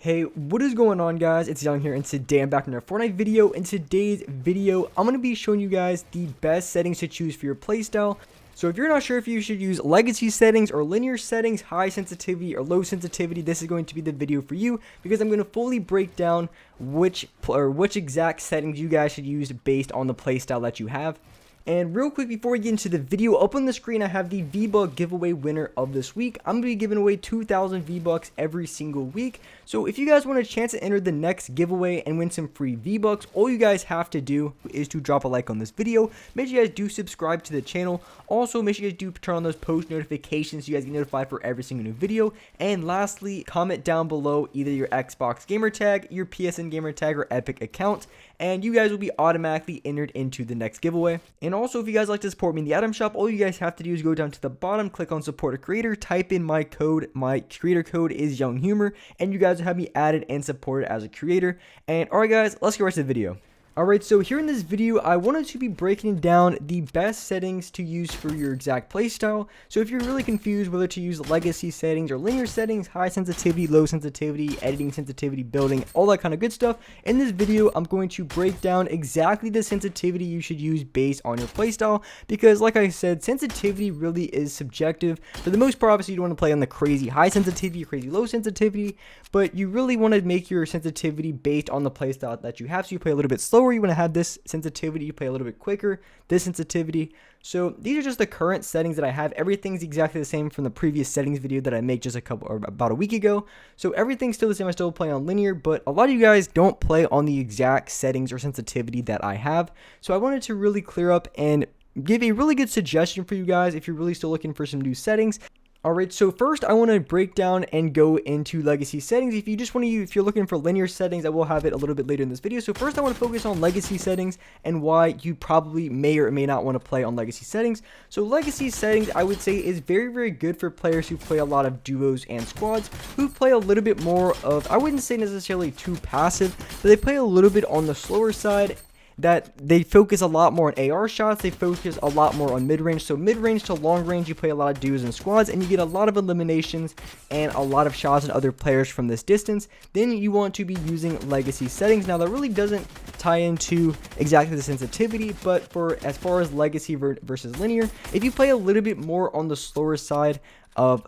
Hey, what is going on, guys? It's Young here, and today I'm back in a Fortnite video. In today's video, I'm going to be showing you guys the best settings to choose for your playstyle. So if you're not sure if you should use legacy settings or linear settings, high sensitivity or low sensitivity, this is going to be the video for you, because I'm going to fully break down which exact settings you guys should use based on the playstyle that you have. And real quick, before we get into the video, up on the screen I have the V-Buck giveaway winner of this week. I'm going to be giving away 2,000 V-Bucks every single week. So if you guys want a chance to enter the next giveaway and win some free V-Bucks, all you guys have to do is to drop a like on this video. Make sure you guys do subscribe to the channel. Also, make sure you guys do turn on those post notifications so you guys get notified for every single new video. And lastly, comment down below either your Xbox gamer tag, your PSN gamer tag, or Epic account, and you guys will be automatically entered into the next giveaway. And also, if you guys like to support me in the item shop, all you guys have to do is go down to the bottom, click on support a creator, type in my code. My creator code is Young Humor, and you guys will have me added and supported as a creator. And alright guys, let's get right to the video. Alright, so here in this video, I wanted to be breaking down the best settings to use for your exact playstyle. So if you're really confused whether to use legacy settings or linear settings, high sensitivity, low sensitivity, editing sensitivity, building, all that kind of good stuff, in this video, I'm going to break down exactly the sensitivity you should use based on your playstyle. Because like I said, sensitivity really is subjective. For the most part, obviously, you don't want to play on the crazy high sensitivity or crazy low sensitivity, but you really want to make your sensitivity based on the playstyle that you have. So you play a little bit slower, you want to have this sensitivity, you play a little bit quicker, this sensitivity. So these are just the current settings that I have. Everything's exactly the same from the previous settings video that I made just about a week ago. So everything's still the same. I still play on linear, but a lot of you guys don't play on the exact settings or sensitivity that I have. So I wanted to really clear up and give a really good suggestion for you guys if you're really still looking for some new settings. Alright, so first I want to break down and go into legacy settings. If you're looking for linear settings, I will have it a little bit later in this video. So first I want to focus on legacy settings and why you probably may or may not want to play on legacy settings. So legacy settings, I would say, is very, very good for players who play a lot of duos and squads, who play a little bit more of, I wouldn't say necessarily too passive, but they play a little bit on the slower side. That they focus a lot more on AR shots, they focus a lot more on mid-range. So mid-range to long-range, you play a lot of duos and squads, and you get a lot of eliminations and a lot of shots at other players from this distance. Then you want to be using legacy settings. Now that really doesn't tie into exactly the sensitivity, but as far as legacy versus linear, if you play a little bit more on the slower side of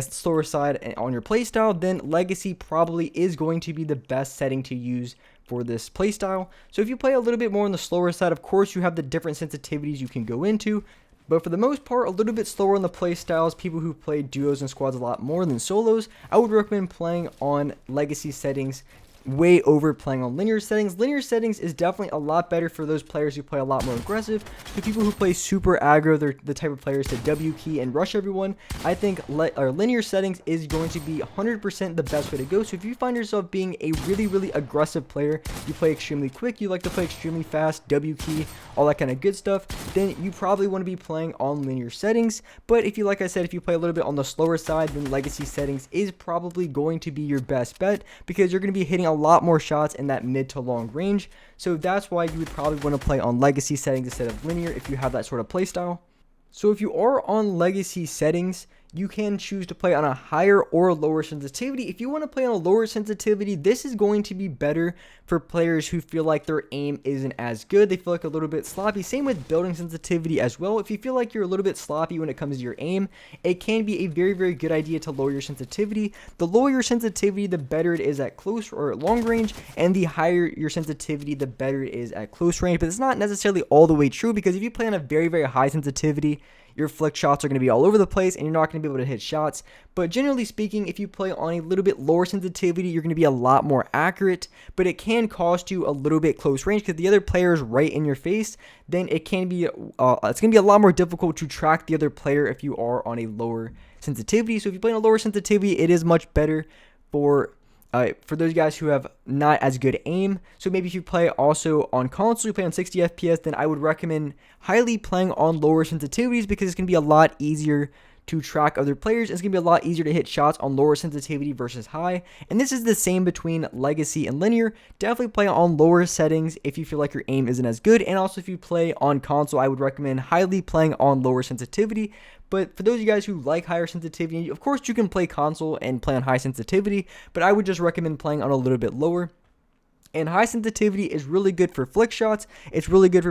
slower side on your playstyle, then legacy probably is going to be the best setting to use for this playstyle. So if you play a little bit more on the slower side, of course you have the different sensitivities you can go into, but for the most part, a little bit slower on the playstyles. People who play duos and squads a lot more than solos, I would recommend playing on legacy settings way over playing on linear settings. Linear settings is definitely a lot better for those players who play a lot more aggressive. For people who play super aggro, they're the type of players to W key and rush everyone. I think linear settings is going to be 100% the best way to go. So if you find yourself being a really, really aggressive player, you play extremely quick, you like to play extremely fast, W key, all that kind of good stuff, then you probably want to be playing on linear settings. But if you, like I said, if you play a little bit on the slower side, then legacy settings is probably going to be your best bet, because you're going to be hitting a lot more shots in that mid to long range. So that's why you would probably want to play on legacy settings instead of linear if you have that sort of play style. So if you are on legacy settings, you can choose to play on a higher or lower sensitivity. If you want to play on a lower sensitivity, this is going to be better for players who feel like their aim isn't as good. They feel like a little bit sloppy. Same with building sensitivity as well. If you feel like you're a little bit sloppy when it comes to your aim, it can be a very, very good idea to lower your sensitivity. The lower your sensitivity, the better it is at close or long range, and the higher your sensitivity, the better it is at close range. But it's not necessarily all the way true, because if you play on a very, very high sensitivity, your flick shots are going to be all over the place and you're not going to be able to hit shots. But generally speaking, if you play on a little bit lower sensitivity, you're going to be a lot more accurate, but it can cost you a little bit close range because the other player is right in your face. Then it can be it's going to be a lot more difficult to track the other player if you are on a lower sensitivity. So if you play on a lower sensitivity, it is much better for those guys who have not as good aim. So maybe if you play also on console, you play on 60 FPS, then I would recommend highly playing on lower sensitivities, because it's going to be a lot easier to track other players. It's going to be a lot easier to hit shots on lower sensitivity versus high. And this is the same between legacy and linear. Definitely play on lower settings if you feel like your aim isn't as good. And also if you play on console, I would recommend highly playing on lower sensitivity. But for those of you guys who like higher sensitivity, of course you can play console and play on high sensitivity, but I would just recommend playing on a little bit lower. And high sensitivity is really good for flick shots. It's really good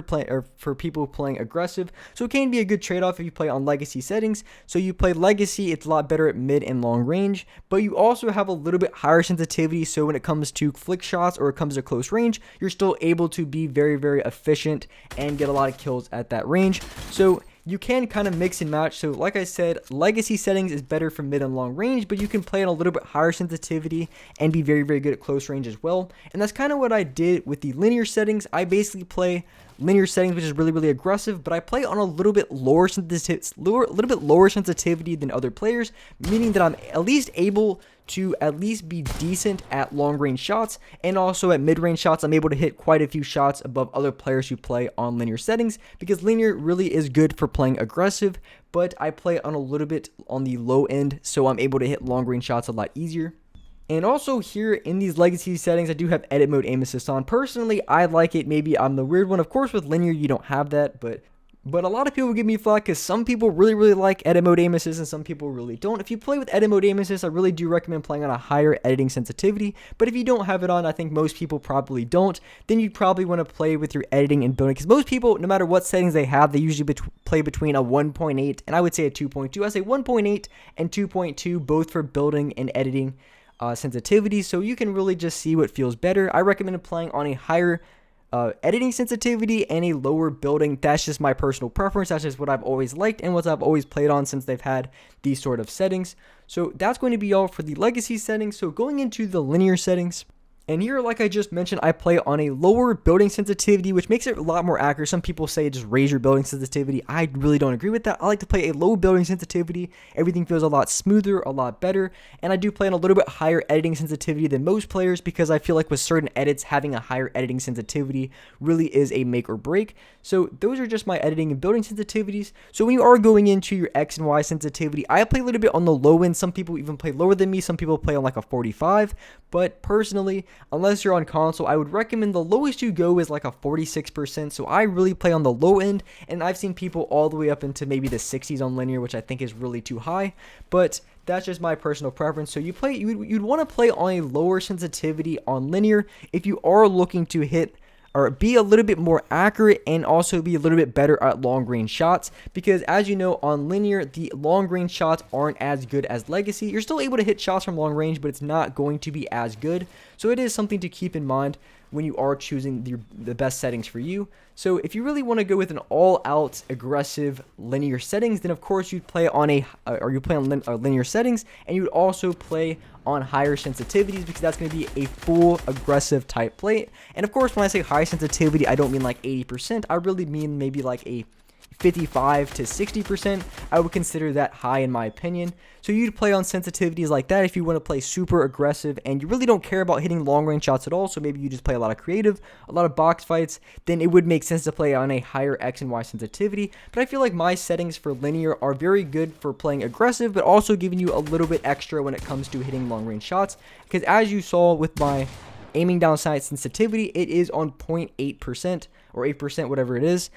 for people playing aggressive. So it can be a good trade-off if you play on legacy settings. So you play legacy, it's a lot better at mid and long range, but you also have a little bit higher sensitivity. So when it comes to flick shots or it comes to close range, you're still able to be very, very efficient and get a lot of kills at that range. So you can kind of mix and match. So like I said, legacy settings is better for mid and long range, but you can play on a little bit higher sensitivity and be very, very good at close range as well. And that's kind of what I did with the linear settings. I basically play linear settings, which is really, really aggressive, but I play on a little bit lower sensitivity than other players, meaning that I'm at least able to at least be decent at long range shots, and also at mid range shots I'm able to hit quite a few shots above other players who play on linear settings, because linear really is good for playing aggressive, but I play on a little bit on the low end, so I'm able to hit long range shots a lot easier. And also here in these legacy settings, I do have edit mode aim assist on. Personally, I like it. Maybe I'm the weird one. Of course, with linear, you don't have that, but a lot of people give me flack because some people really, really like edit mode aim assist and some people really don't. If you play with edit mode aim assist, I really do recommend playing on a higher editing sensitivity. But if you don't have it on, I think most people probably don't, then you'd probably want to play with your editing and building, because most people, no matter what settings they have, they usually play between a 1.8 and I would say a 2.2. I say 1.8 and 2.2, both for building and editing sensitivity, so you can really just see what feels better. I recommend playing on a higher editing sensitivity and a lower building. That's just my personal preference. That's just what I've always liked and what I've always played on since they've had these sort of settings. So that's going to be all for the legacy settings. So going into the linear settings, and here, like I just mentioned, I play on a lower building sensitivity, which makes it a lot more accurate. Some people say just raise your building sensitivity. I really don't agree with that. I like to play a low building sensitivity. Everything feels a lot smoother, a lot better. And I do play on a little bit higher editing sensitivity than most players, because I feel like with certain edits, having a higher editing sensitivity really is a make or break. So those are just my editing and building sensitivities. So when you are going into your X and Y sensitivity, I play a little bit on the low end. Some people even play lower than me. Some people play on like a 45. But personally, unless you're on console, I would recommend the lowest you go is like a 46%. So I really play on the low end, and I've seen people all the way up into maybe the 60s on linear, which I think is really too high. But that's just my personal preference. So you'd want to play on a lower sensitivity on linear if you are looking to hit or be a little bit more accurate and also be a little bit better at long range shots, because as you know, on linear, the long range shots aren't as good as legacy. You're still able to hit shots from long range, but it's not going to be as good. So it is something to keep in mind when you are choosing the best settings for you. So if you really want to go with an all-out aggressive linear settings, then of course you'd play on linear settings, and you would also play on higher sensitivities, because that's going to be a full aggressive type play. And of course, when I say high sensitivity, I don't mean like 80%. I really mean maybe like a 55 to 60%. I would consider that high in my opinion. So you'd play on sensitivities like that if you want to play super aggressive and you really don't care about hitting long range shots at all. So maybe you just play a lot of creative, a lot of box fights, then it would make sense to play on a higher X and Y sensitivity. But I feel like my settings for linear are very good for playing aggressive, but also giving you a little bit extra when it comes to hitting long range shots. Because as you saw with my aiming down sight sensitivity, it is on 0.8% or 8%, whatever it is.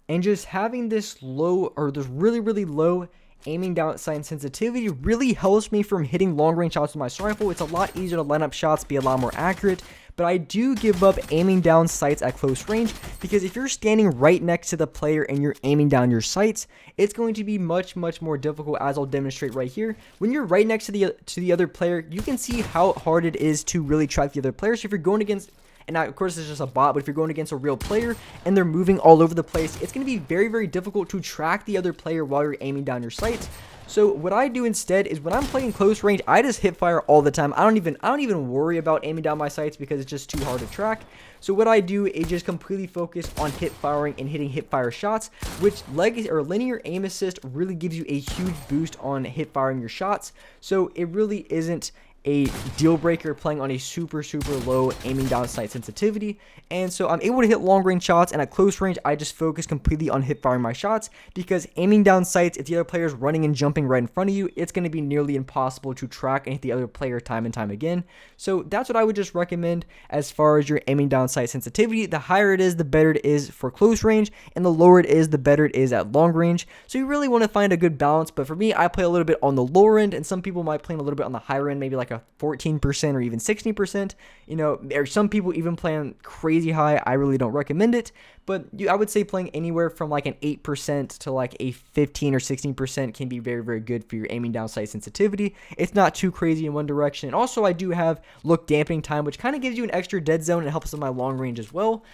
And just having this low, or this really, really low aiming down sight sensitivity really helps me from hitting long range shots with my rifle. It's a lot easier to line up shots, be a lot more accurate. But I do give up aiming down sights at close range, because if you're standing right next to the player and you're aiming down your sights, it's going to be much, much more difficult, as I'll demonstrate right here. When you're right next to the other player, you can see how hard it is to really track the other player. So if you're going against, and now, of course, it's just a bot, but if you're going against a real player and they're moving all over the place, it's going to be very, very difficult to track the other player while you're aiming down your sights. So what I do instead is when I'm playing close range, I just hip fire all the time. I don't even worry about aiming down my sights, because it's just too hard to track. So what I do is just completely focus on hip firing and hitting hip fire shots, which linear aim assist really gives you a huge boost on hip firing your shots. So it really isn't a deal breaker playing on a super low aiming down sight sensitivity. And so I'm able to hit long range shots, and at close range I just focus completely on hip firing my shots, because aiming down sights, if the other player is running and jumping right in front of you, it's going to be nearly impossible to track and hit the other player time and time again. So that's what I would just recommend as far as your aiming down sight sensitivity. The higher it is, the better it is for close range, and the lower it is, the better it is at long range. So you really want to find a good balance. But for me, I play a little bit on the lower end, and some people might play a little bit on the higher end, maybe like a 14% or even 16%. You know, or some people even playing crazy high. I really don't recommend it, but I would say playing anywhere from like an 8% to like a 15 or 16% can be very good for your aiming down sight sensitivity. It's not too crazy in one direction. And also, I do have look dampening time, which kind of gives you an extra dead zone and helps with my long range as well.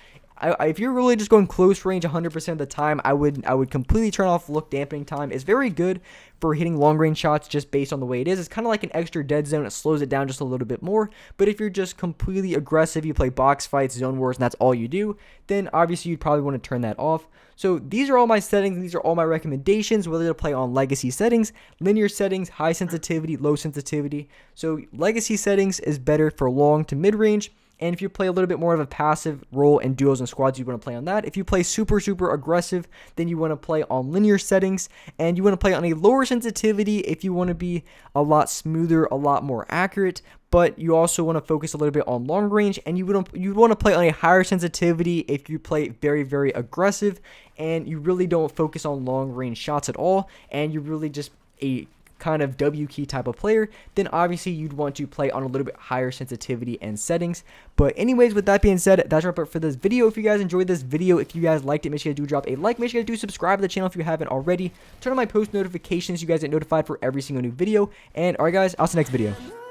If you're really just going close range 100% of the time, I would completely turn off look dampening time. It's very good for hitting long range shots just based on the way it is. It's kind of like an extra dead zone. It slows it down just a little bit more. But if you're just completely aggressive, you play box fights, zone wars, and that's all you do, then obviously you'd probably want to turn that off. So these are all my settings. These are all my recommendations, whether to play on legacy settings, linear settings, high sensitivity, low sensitivity. So legacy settings is better for long to mid range. And if you play a little bit more of a passive role in duos and squads, you want to play on that. If you play super aggressive, then you want to play on linear settings. And you want to play on a lower sensitivity if you want to be a lot smoother, a lot more accurate. But you also want to focus a little bit on long range. And you want to play on a higher sensitivity if you play very aggressive. And you really don't focus on long range shots at all. And you're really just a kind of W key type of player, then obviously you'd want to play on a little bit higher sensitivity and settings. But anyways, with that being said, that's wrap up for this video. If you guys enjoyed this video, if you guys liked it, make sure you do drop a like, make sure you do subscribe to the channel if you haven't already, turn on my post notifications so you guys get notified for every single new video. And alright guys, I'll see you next video.